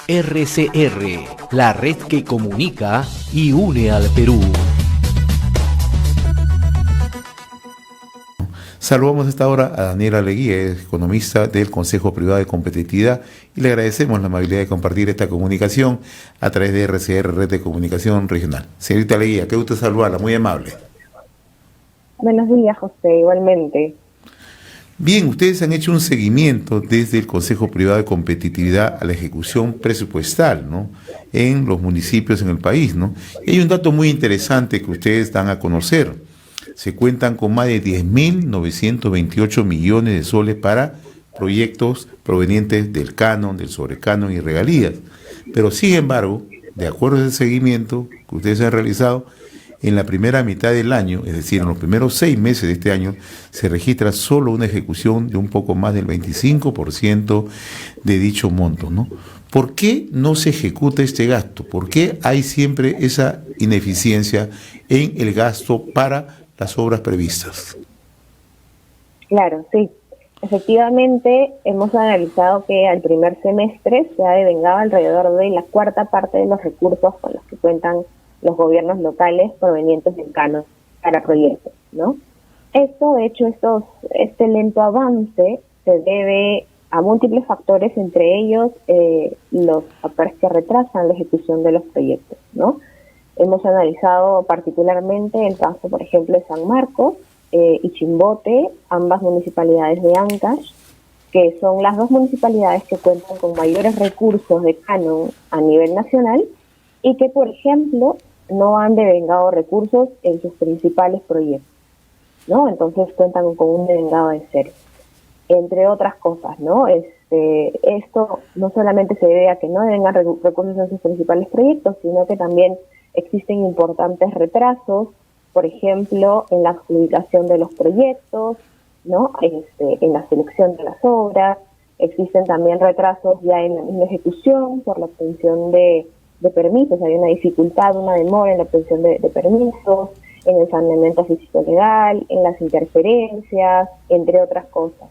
RCR, la red que comunica y une al Perú. Saludamos a esta hora a Daniela Leguía, economista del Consejo Privado de Competitividad, y le agradecemos la amabilidad de compartir esta comunicación a través de RCR, Red de Comunicación Regional. Señorita Leguía, qué gusto saludarla, muy amable. Buenos días, José, igualmente. Bien, ustedes han hecho un seguimiento desde el Consejo Privado de Competitividad a la ejecución presupuestal, ¿no?, en los municipios en el país, ¿no? Y hay un dato muy interesante que ustedes dan a conocer. Se cuentan con más de 10.928 millones de soles para proyectos provenientes del canon, del sobrecanon y regalías. Pero, sin embargo, de acuerdo a ese seguimiento que ustedes han realizado, en la primera mitad del año, es decir, en los primeros 6 meses de este año, se registra solo una ejecución de un poco más del 25% de dicho monto, ¿no? ¿Por qué no se ejecuta este gasto? ¿Por qué hay siempre esa ineficiencia en el gasto para las obras previstas? Claro, sí. Efectivamente, hemos analizado que al primer semestre se ha devengado alrededor de la cuarta parte de los recursos con los que cuentan los gobiernos locales provenientes del canon para proyectos, ¿no? Esto, de hecho, este lento avance se debe a múltiples factores, entre ellos los factores que retrasan la ejecución de los proyectos, ¿no? Hemos analizado particularmente el caso, por ejemplo, de San Marcos y Chimbote, ambas municipalidades de Ancash, que son las dos municipalidades que cuentan con mayores recursos de canon a nivel nacional y que, por ejemplo, no han devengado recursos en sus principales proyectos, ¿no? Entonces cuentan con un devengado de cero, entre otras cosas, ¿no? Esto no solamente se debe a que no devengan recursos en sus principales proyectos, sino que también existen importantes retrasos, por ejemplo, en la adjudicación de los proyectos, ¿no? En la selección de las obras. Existen también retrasos ya en la misma ejecución por la obtención de permisos. Hay una dificultad, una demora en la obtención de permisos, en el saneamiento físico-legal, en las interferencias, entre otras cosas,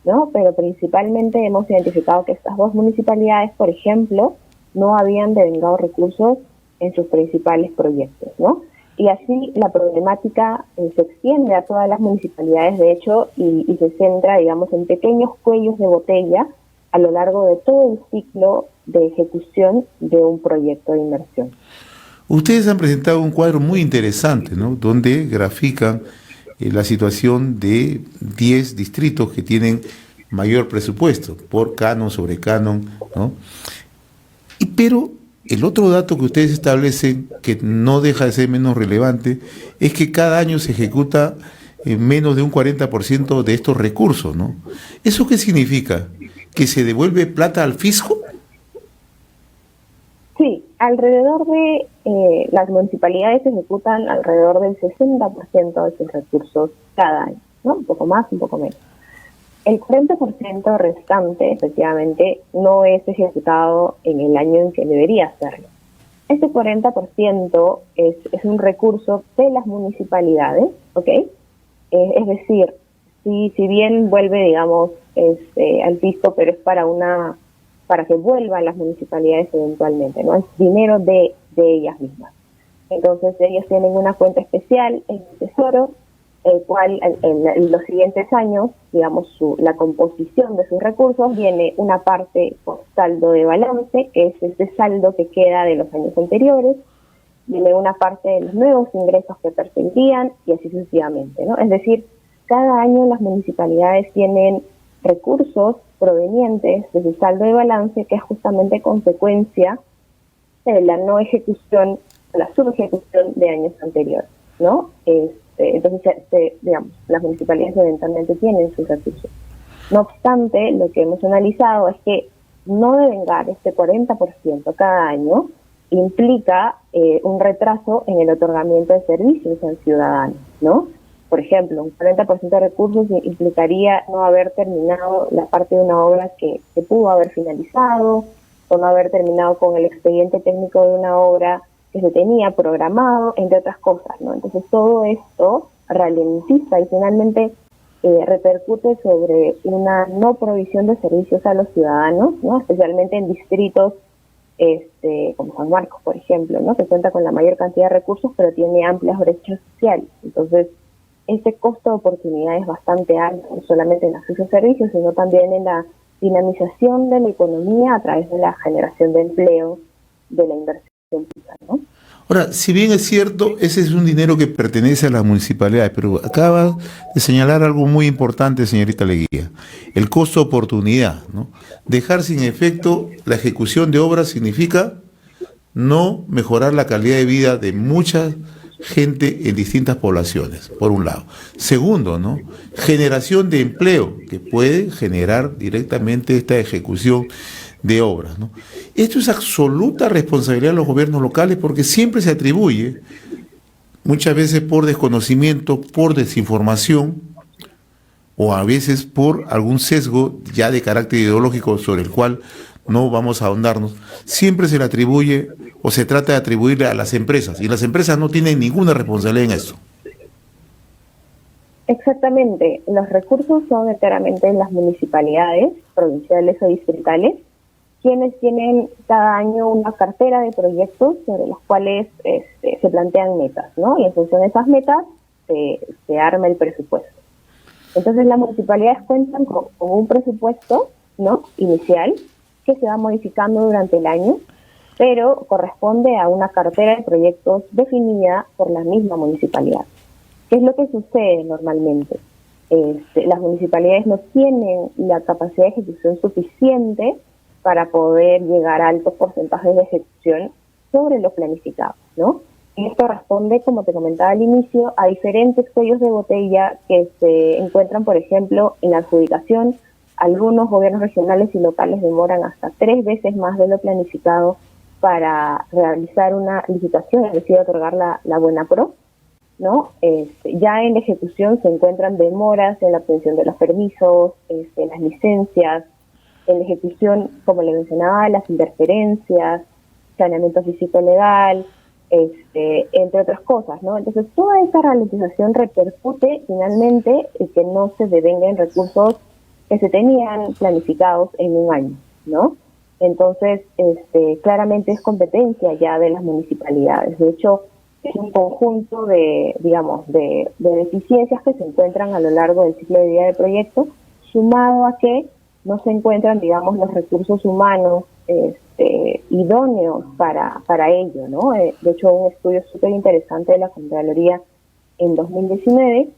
¿no? Pero principalmente hemos identificado que estas dos municipalidades, por ejemplo, no habían devengado recursos en sus principales proyectos, ¿no? Y así la problemática se extiende a todas las municipalidades, de hecho, y se centra, digamos, en pequeños cuellos de botella a lo largo de todo el ciclo de ejecución de un proyecto de inversión. Ustedes han presentado un cuadro muy interesante, ¿no?, donde grafican la situación de 10 distritos que tienen mayor presupuesto por canon, sobre canon, ¿no? Pero el otro dato que ustedes establecen, que no deja de ser menos relevante, es que cada año se ejecuta menos de un 40% de estos recursos, ¿no? ¿Eso qué significa? ¿Que se devuelve plata al fisco? Sí, alrededor de las municipalidades ejecutan alrededor del 60% de sus recursos cada año, ¿no? Un poco más, un poco menos. El 40% restante, efectivamente, no es ejecutado en el año en que debería hacerlo. Este 40% es un recurso de las municipalidades, ¿ok? Es decir, si bien vuelve, digamos, al fisco, pero es para que vuelvan las municipalidades eventualmente, ¿no? Es dinero de ellas mismas. Entonces, ellos tienen una cuenta especial en el Tesoro, el cual en los siguientes años, digamos, la composición de sus recursos viene una parte por saldo de balance, que es ese saldo que queda de los años anteriores, viene una parte de los nuevos ingresos que percibían y así sucesivamente, ¿no? Es decir, cada año las municipalidades tienen recursos provenientes de su saldo de balance, que es justamente consecuencia de la no ejecución, la subejecución de años anteriores, ¿no? Entonces, digamos, las municipalidades eventualmente tienen sus recursos. No obstante, lo que hemos analizado es que no devengar este 40% cada año implica un retraso en el otorgamiento de servicios al ciudadano, ¿no? Por ejemplo, un 40% de recursos implicaría no haber terminado la parte de una obra que pudo haber finalizado, o no haber terminado con el expediente técnico de una obra que se tenía programado, entre otras cosas, ¿no? Entonces todo esto ralentiza y finalmente repercute sobre una no provisión de servicios a los ciudadanos, ¿no? Especialmente en distritos como San Marcos, por ejemplo, ¿no? Que cuenta con la mayor cantidad de recursos, pero tiene amplias brechas sociales. Entonces, este costo de oportunidad es bastante alto, no solamente en el acceso a servicios, sino también en la dinamización de la economía a través de la generación de empleo, de la inversión pública, ¿no? Ahora, si bien es cierto, ese es un dinero que pertenece a las municipalidades, pero acaba de señalar algo muy importante, señorita Leguía, el costo de oportunidad, ¿no? Dejar sin efecto la ejecución de obras significa no mejorar la calidad de vida de mucha gente en distintas poblaciones, por un lado. Segundo, ¿no? Generación de empleo que puede generar directamente esta ejecución de obras, ¿no? Esto es absoluta responsabilidad de los gobiernos locales porque siempre se atribuye, muchas veces por desconocimiento, por desinformación o a veces por algún sesgo ya de carácter ideológico sobre el cual no vamos a ahondarnos, siempre se le atribuye o se trata de atribuirle a las empresas y las empresas no tienen ninguna responsabilidad en eso. Exactamente, los recursos son enteramente en las municipalidades, provinciales o distritales, quienes tienen cada año una cartera de proyectos sobre los cuales se plantean metas, ¿no? Y en función de esas metas se arma el presupuesto. Entonces las municipalidades cuentan con un presupuesto, ¿no?, inicial, que se va modificando durante el año, pero corresponde a una cartera de proyectos definida por la misma municipalidad. ¿Qué es lo que sucede normalmente? Las municipalidades no tienen la capacidad de ejecución suficiente para poder llegar a altos porcentajes de ejecución sobre lo planificado, ¿no? Y esto responde, como te comentaba al inicio, a diferentes cuellos de botella que se encuentran, por ejemplo, en la adjudicación. Algunos gobiernos regionales y locales demoran hasta 3 veces más de lo planificado para realizar una licitación, es decir, otorgar la buena pro, ¿no? Ya en la ejecución se encuentran demoras en la obtención de los permisos, las licencias, en la ejecución, como le mencionaba, las interferencias, saneamiento físico legal, entre otras cosas, ¿no? Entonces, toda esa ralentización repercute finalmente en que no se devenguen recursos que se tenían planificados en un año, ¿no? Entonces, claramente es competencia ya de las municipalidades. De hecho, es un conjunto de deficiencias que se encuentran a lo largo del ciclo de vida del proyecto, sumado a que no se encuentran, los recursos humanos idóneos para ello, ¿no? De hecho, un estudio súper interesante de la Contraloría en 2019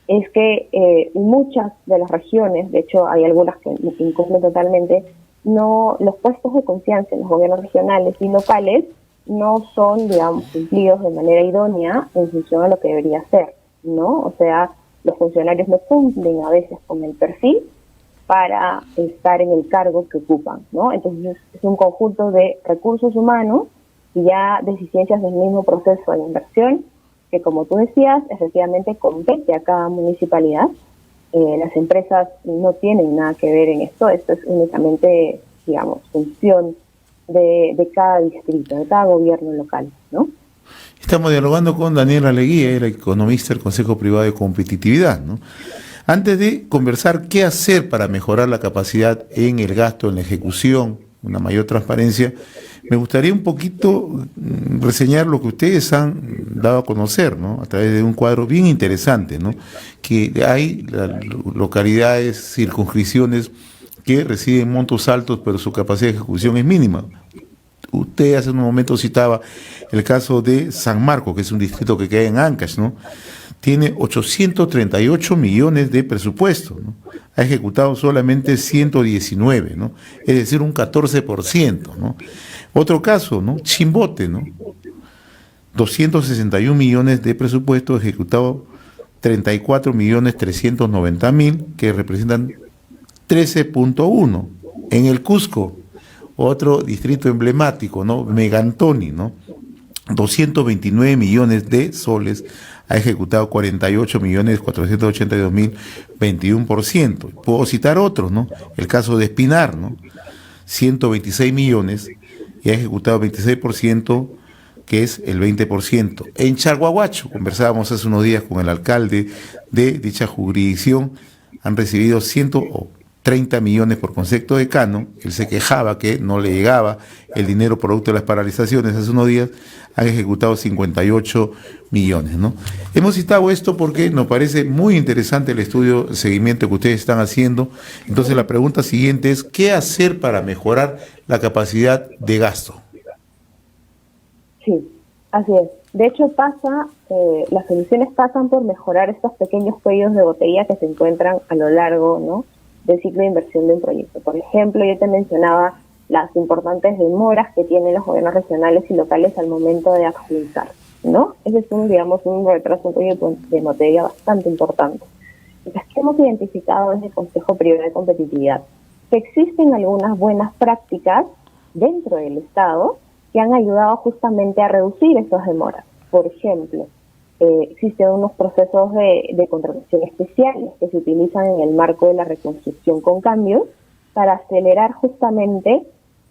es que muchas de las regiones, de hecho hay algunas que incumplen totalmente, los puestos de confianza en los gobiernos regionales y locales no son, cumplidos de manera idónea en función a lo que debería ser, ¿no? O sea, los funcionarios no cumplen a veces con el perfil para estar en el cargo que ocupan, ¿no? Entonces es un conjunto de recursos humanos y ya deficiencias del mismo proceso de inversión que, como tú decías, efectivamente compete a cada municipalidad. Las empresas no tienen nada que ver en esto es únicamente, función de cada distrito, de cada gobierno local, ¿no? Estamos dialogando con Daniela Leguía, el economista del Consejo Privado de Competitividad, ¿no? Antes de conversar qué hacer para mejorar la capacidad en el gasto, en la ejecución, una mayor transparencia, me gustaría un poquito reseñar lo que ustedes han dado a conocer, ¿no? A través de un cuadro bien interesante, ¿no? Que hay localidades, circunscripciones que reciben montos altos, pero su capacidad de ejecución es mínima. Usted hace un momento citaba el caso de San Marcos, que es un distrito que queda en Ancash, ¿no? Tiene 838 millones de presupuesto, ¿no? Ha ejecutado solamente 119, ¿no? Es decir, un 14%, ¿no? Otro caso, ¿no? Chimbote, ¿no? 261 millones de presupuesto, ejecutado 34.390.000, que representan 13.1. En el Cusco, otro distrito emblemático, ¿no? Megantoni, ¿no? 229 millones de soles, ha ejecutado 48.482.000, 21%. Puedo citar otros, ¿no? El caso de Espinar, ¿no? 126 millones y ha ejecutado 26%, que es el 20%. En Chalhuahuacho, conversábamos hace unos días con el alcalde de dicha jurisdicción, han recibido 130 millones por concepto de canon. Él se quejaba que no le llegaba el dinero producto de las paralizaciones. Hace unos días han ejecutado 58 millones, ¿no? Hemos citado esto porque nos parece muy interesante el estudio, el seguimiento que ustedes están haciendo. Entonces la pregunta siguiente es, ¿qué hacer para mejorar la capacidad de gasto? Sí, así es. De hecho las soluciones pasan por mejorar estos pequeños cuellos de botella que se encuentran a lo largo, ¿no?, del ciclo de inversión de un proyecto. Por ejemplo, yo te mencionaba las importantes demoras que tienen los gobiernos regionales y locales al momento de adjudicar, ¿no? Ese es un retraso, un cuello de botella bastante importante. Entonces, ¿qué hemos identificado desde el Consejo Privado de Competitividad? Que existen algunas buenas prácticas dentro del Estado que han ayudado justamente a reducir esas demoras. Por ejemplo, existen unos procesos de contratación especiales que se utilizan en el marco de la reconstrucción con cambios para acelerar justamente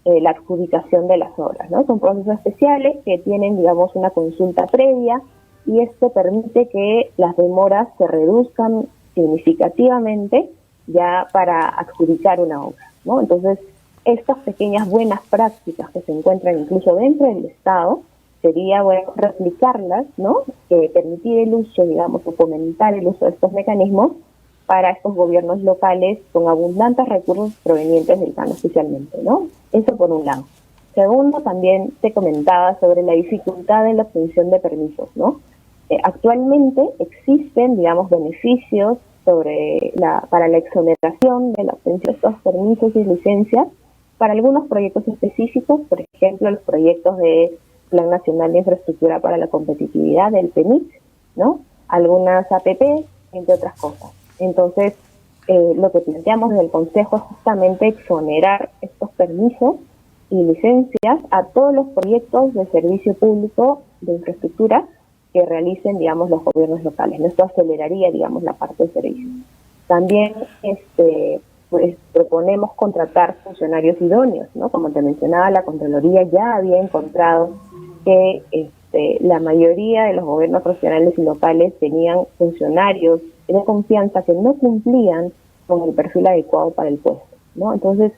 la adjudicación de las obras, ¿no? Son procesos especiales que tienen, digamos, una consulta previa, y esto permite que las demoras se reduzcan significativamente ya para adjudicar una obra, ¿no? Entonces, estas pequeñas buenas prácticas que se encuentran incluso dentro del Estado, sería bueno replicarlas, ¿no? Permitir el uso, digamos, o fomentar el uso de estos mecanismos para estos gobiernos locales con abundantes recursos provenientes del CAN especialmente, ¿no? Eso por un lado. Segundo, también te comentaba sobre la dificultad en la obtención de permisos, ¿no? Actualmente existen, digamos, beneficios para la exoneración de la obtención de estos permisos y licencias para algunos proyectos específicos, por ejemplo, los proyectos de Plan Nacional de Infraestructura para la Competitividad, del PNIC, ¿no? Algunas APP, entre otras cosas. Entonces, lo que planteamos desde el Consejo es justamente exonerar estos permisos y licencias a todos los proyectos de servicio público de infraestructura que realicen, digamos, los gobiernos locales. Esto aceleraría, digamos, la parte de servicios. También pues proponemos contratar funcionarios idóneos, ¿no? Como te mencionaba, la Contraloría ya había encontrado que la mayoría de los gobiernos regionales y locales tenían funcionarios de confianza que no cumplían con el perfil adecuado para el puesto, ¿no? Entonces,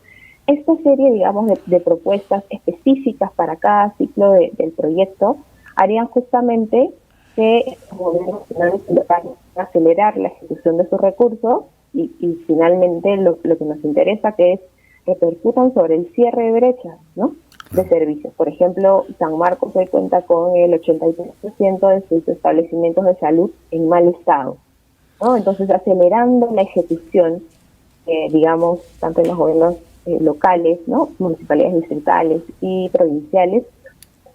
esta serie, digamos, de propuestas específicas para cada ciclo del proyecto harían justamente que los gobiernos regionales y locales acelerar la ejecución de sus recursos y finalmente lo que nos interesa, que es repercutan sobre el cierre de brechas, ¿no?, de servicios. Por ejemplo, San Marcos hoy cuenta con el 83% de sus establecimientos de salud en mal estado, ¿no? Entonces, acelerando la ejecución, digamos, tanto en los gobiernos locales, ¿no?, municipalidades distritales y provinciales,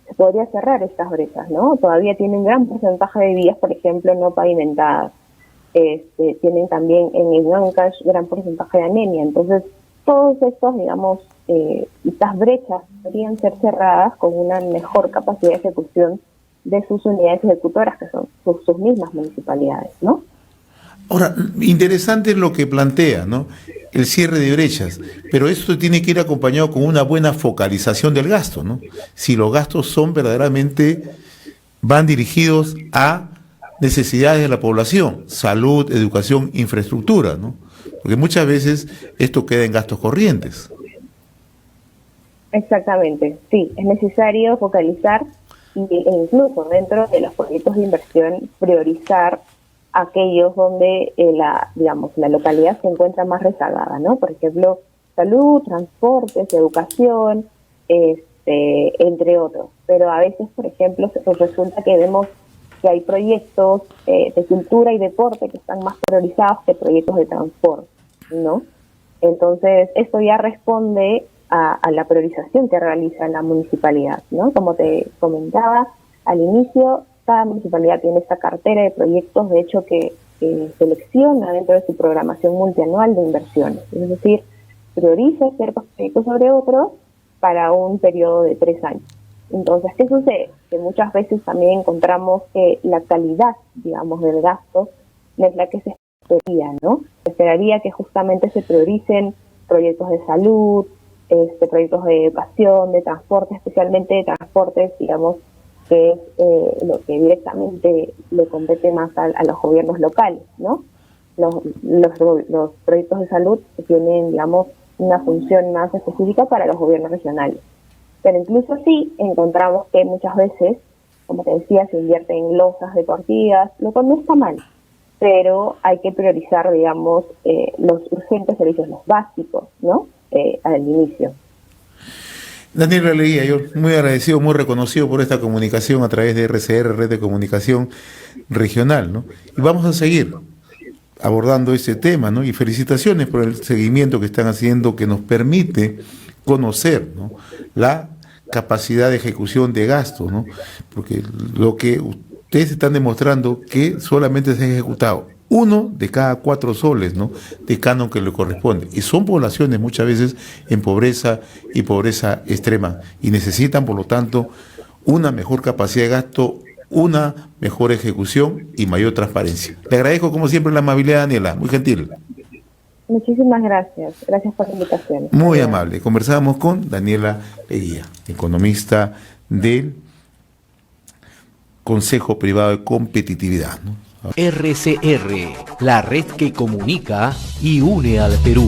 se podría cerrar estas brechas, ¿no? Todavía tienen un gran porcentaje de vías, por ejemplo, no pavimentadas. Tienen también en el Ancash gran porcentaje de anemia. Entonces, todos estos, digamos, estas brechas podrían ser cerradas con una mejor capacidad de ejecución de sus unidades ejecutoras, que son sus mismas municipalidades, ¿no? Ahora, interesante lo que plantea, ¿no?, el cierre de brechas, pero esto tiene que ir acompañado con una buena focalización del gasto, ¿no? Si los gastos son verdaderamente, van dirigidos a necesidades de la población, salud, educación, infraestructura, ¿no? Porque muchas veces esto queda en gastos corrientes. Exactamente, sí, es necesario focalizar e incluso dentro de los proyectos de inversión priorizar aquellos donde la localidad se encuentra más rezagada, ¿no? Por ejemplo, salud, transportes, educación, entre otros. Pero a veces, por ejemplo, resulta que vemos que hay proyectos de cultura y deporte que están más priorizados que proyectos de transporte, ¿no? Entonces, esto ya responde a la priorización que realiza la municipalidad, ¿no? Como te comentaba al inicio, cada municipalidad tiene esta cartera de proyectos, de hecho, que selecciona dentro de su programación multianual de inversiones. Es decir, prioriza ciertos proyectos sobre otros para un periodo de 3 años. Entonces, ¿qué sucede? Que muchas veces también encontramos que la calidad, digamos, del gasto no es la que se esperaría, ¿no? Se esperaría que justamente se prioricen proyectos de salud, proyectos de educación, de transporte, especialmente de transportes, digamos, que es lo que directamente le compete más a los gobiernos locales, ¿no? Los proyectos de salud tienen, digamos, una función más específica para los gobiernos regionales. Pero incluso así encontramos que muchas veces, como te decía, se invierte en losas deportivas, lo cual no está mal, pero hay que priorizar, digamos, los urgentes servicios, los básicos, ¿no? Al inicio. Daniela Leguía, yo muy agradecido, muy reconocido por esta comunicación a través de RCR, Red de Comunicación Regional, ¿no? Y vamos a seguir abordando este tema, ¿no? Y felicitaciones por el seguimiento que están haciendo, que nos permite conocer, ¿no?, la capacidad de ejecución de gastos, ¿no? Porque lo que ustedes están demostrando que solamente se ha ejecutado 1 de cada 4 soles, ¿no?, de canon que le corresponde. Y son poblaciones muchas veces en pobreza y pobreza extrema. Y necesitan, por lo tanto, una mejor capacidad de gasto, una mejor ejecución y mayor transparencia. Le agradezco, como siempre, la amabilidad, Daniela. Muy gentil. Muchísimas gracias. Gracias por la invitación. Muy amable. Conversábamos con Daniela Leguía, economista del Consejo Privado de Competitividad, ¿no? RCR, la red que comunica y une al Perú.